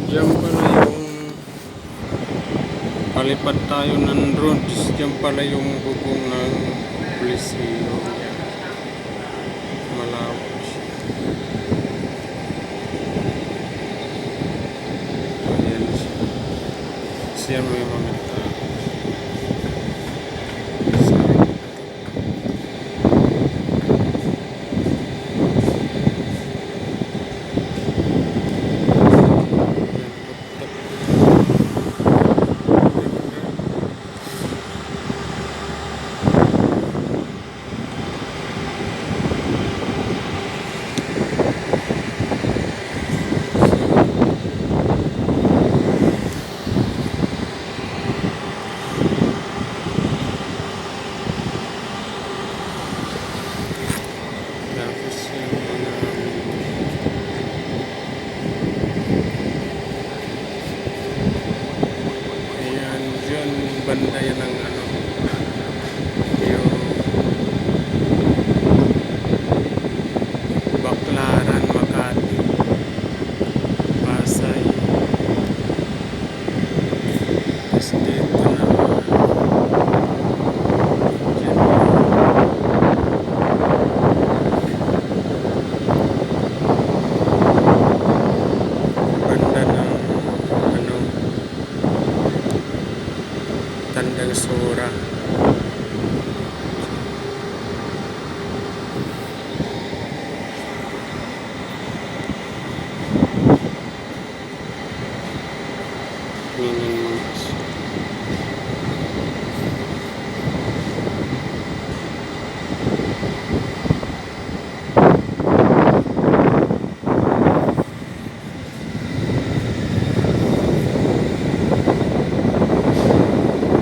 Diyan pala yung palipad tayo ng roads. Diyan pala yung bubong ng pulisyo. Malawak siya. Ayan siya. Siya may mga tao. Tapos yung mga ayan dyan banda yan ng ano yung Baclaran, Makati, Pasay. Tapos dito na dyan banda ng ano Tandang Sora. Yun